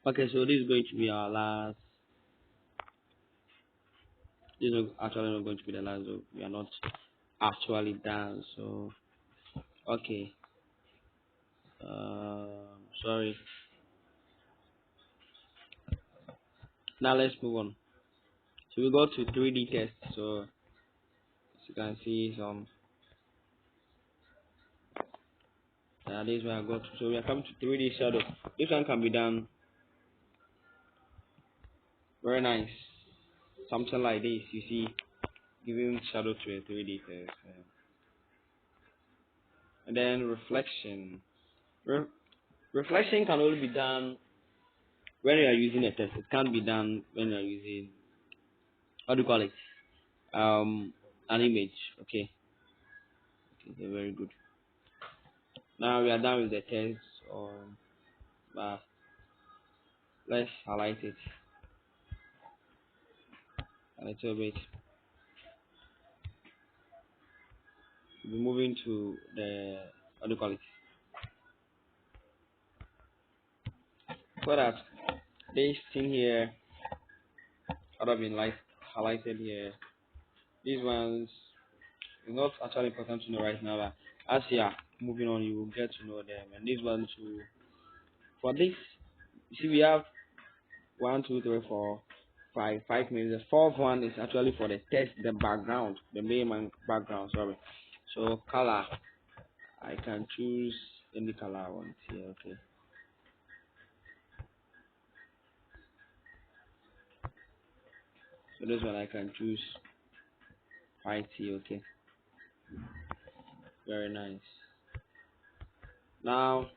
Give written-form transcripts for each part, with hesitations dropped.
Okay, so this is going to be our last. This is actually not going to be the last. So we are not actually done. So okay. Sorry. Now let's move on. So we go to 3D test. So as you can see some. This is where I got to. So we are coming to 3D shadow. This one can be done very nice. Something like this. You see, giving shadow to a 3D test. And then reflection. Re- Reflection can only be done when you are using a test. It can't be done when you are using, what do you call it? An image. Okay. Okay, very good. Now we are done with the test. Uh, let's highlight it a little bit. We're moving to the, what do you call it? So that this thing here would have been like highlighted here. These ones is not actually important to know right now, but as you are moving on, you will get to know them. And this one too. For this, you see, we have 1, 2, 3, 4, 5 minutes. The fourth one is actually for the test, the background, the main background. Sorry. So color, I can choose any color I want here. Okay. So this one I can choose white here. Okay. Very nice. Now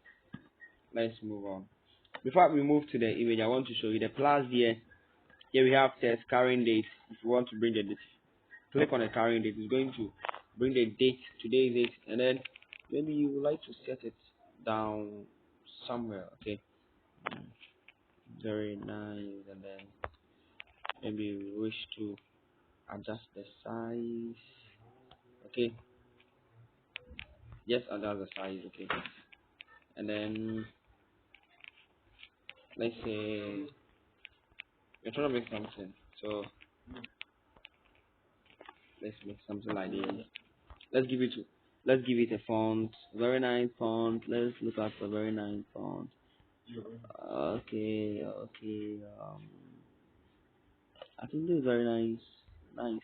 let's move on. Before we move to the image, I want to show you the plus here. Here we have test current date. If you want to bring the date, click on the current date. It's going to bring the date, today's date, and then maybe you would like to set it down somewhere. Okay. Very nice. And then maybe you wish to adjust the size. Okay. Just adjust the size. Okay. And then let's say we're trying to make something. So let's make something like this. Let's give it to let's give it a font. Very nice font. Let's look at a very nice font. Okay, okay. I think this is very nice. Nice.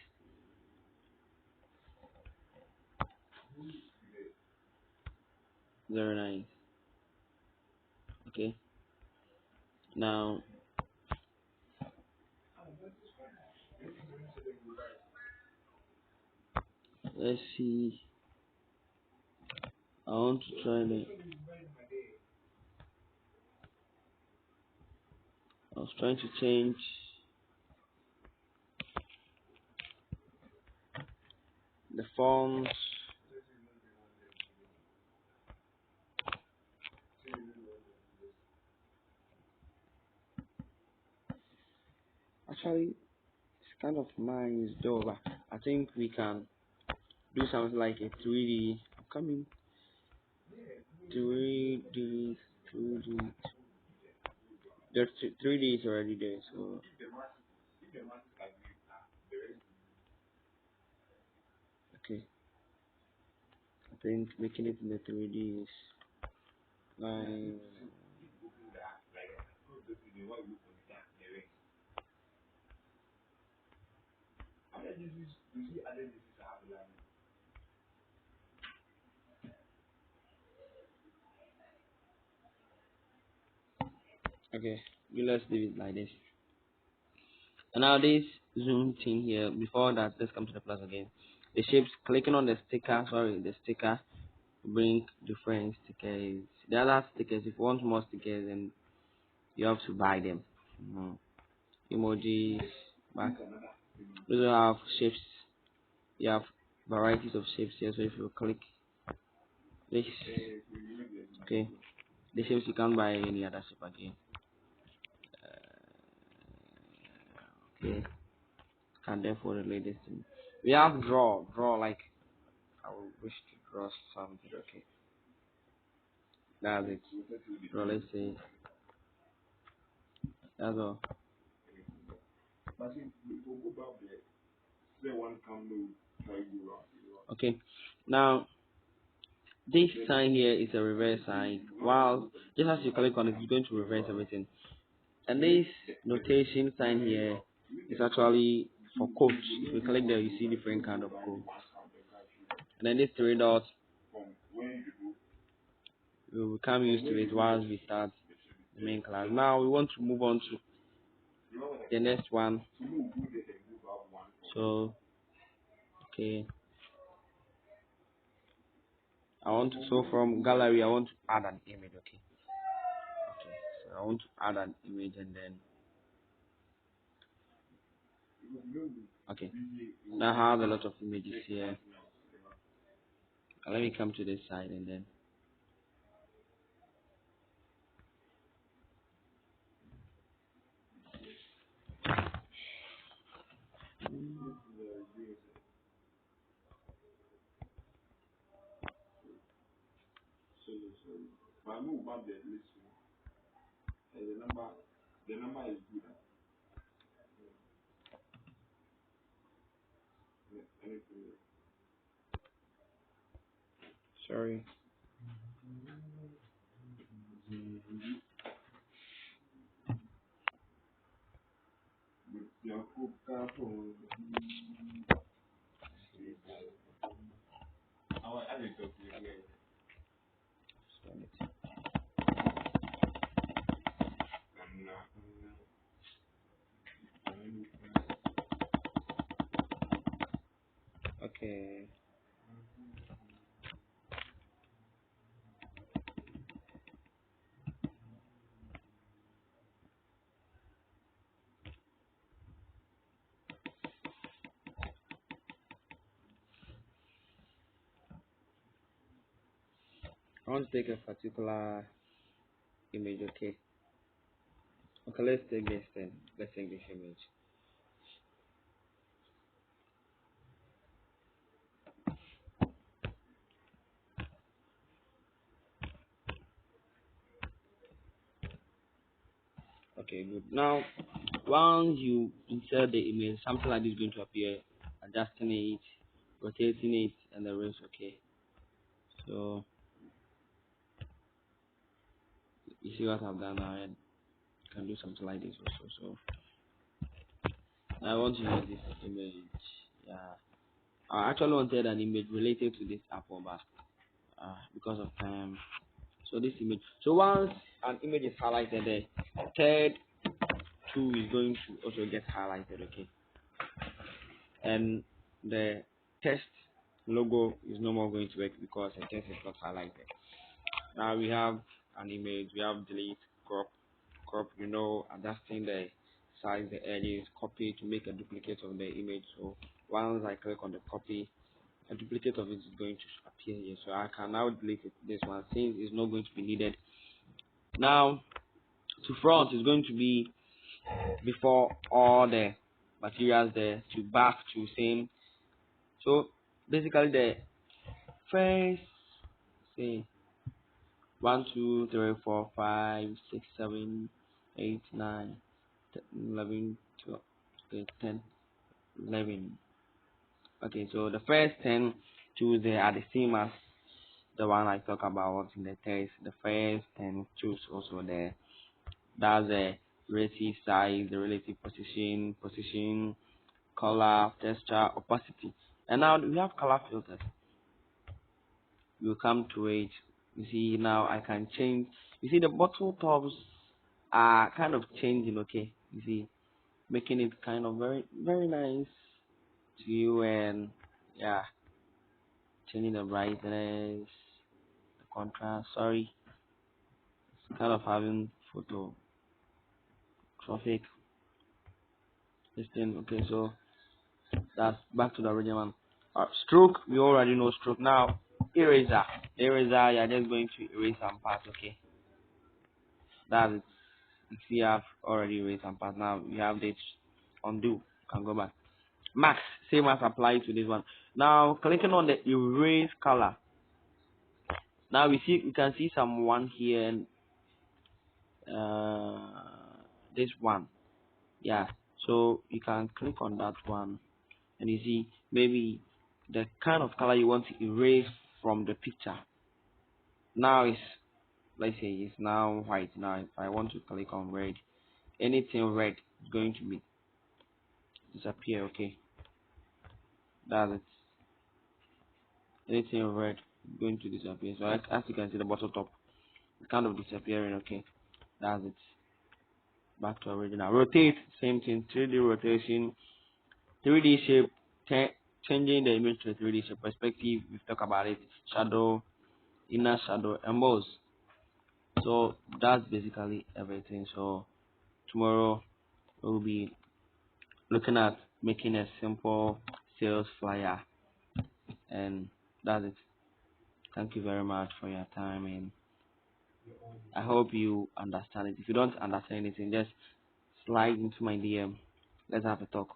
Very nice. Okay. Now let's see. I want to try the I was trying to change the fonts. Actually, it's kind of nice though, but I think we can do something like a 3D. I'm coming 3D, 3D. There's 3D is already there, so okay. I think making it in the 3D is nice. Okay, let's leave it like this. And now this zoom thing here. Before that, let's come to the plus again. The shapes. Clicking on the sticker. Sorry, the sticker. Bring different stickers. The other stickers. If you want more stickers, then you have to buy them. Emojis. Back. Those have shapes. You have varieties of shapes here. So if you click this, okay, the shapes you can't buy any other shape again. Okay, can therefore relate this thing. We have draw like I would wish to draw something. Okay, that's it. So let's say That's all. Okay. Now this sign here is a reverse sign. While just as you click on it, it's going to reverse everything. And this notation sign here is actually for codes. If you click there, you see different kind of codes. And then this three dots, we will become used to it once we start the main class. Now we want to move on to the next one. So okay, so from gallery I want to add an image. Okay, so I want to add an image, and then okay, now I have a lot of images here. Let me come to this side, and then sorry. Okay. I want to take a particular image. Okay. Okay, let's take this then. Let's take this image. Okay, good. Now, once you insert the image, something like this is going to appear. Adjusting it, rotating it, and the rest. Okay. So you see what I've done now, and you can do something like this also. So I want to use this image. Yeah, I actually wanted an image related to this apple, but because of time. So this image. So once an image is highlighted, the third two is going to also get highlighted. Okay, and the text logo is no more going to work because the text is not highlighted. Now we have an image. We have delete, crop. Adjusting the size, the edges, copy to make a duplicate of the image. So once I click on the copy, a duplicate of it is going to appear here. So I can now delete this one since it's not going to be needed. Now to front is going to be before all the materials there, to back to same. So basically the first, say, 1 2 3 4 5 6 7 8 9 11 12 okay, 10 11. Okay, so the first 10 choose there are the same as the one I talk about in the text. The first 10 choose also there. That's the relative size, the relative position, color, texture, opacity. And now we have color filters. You come to it. You see now I can change. You see the bottle tops are kind of changing. Okay, you see, making it kind of very very nice to you, and yeah, changing the brightness, the contrast. Sorry, it's kind of having photo traffic. This thing. Okay, so that's back to the original one. Stroke, we already know stroke. Now eraser, you're just going to erase some parts. Okay, that's it. If you have already erased some parts, now you have this undo. You can go back. Max, same as apply to this one. Now clicking on the erase color. Now we can see some one here, and this one. Yeah, so you can click on that one, and you see maybe the kind of color you want to erase from the picture. Now is, let's say it's now white. Now if I want to click on red, anything red is going to be disappear. Okay, that's it. Anything red is going to disappear. So as you can see, the bottom top is kind of disappearing. Okay, that's it. Back to original. Rotate, same thing. 3D rotation, 3D shape, changing the image to 3D shape. Perspective, we've talked about it. Shadow, inner shadow, emboss. So that's basically everything. So tomorrow we'll be looking at making a simple sales flyer, and that's it. Thank you very much for your time, and I hope you understand it. If you don't understand anything, just slide into my DM. Let's have a talk.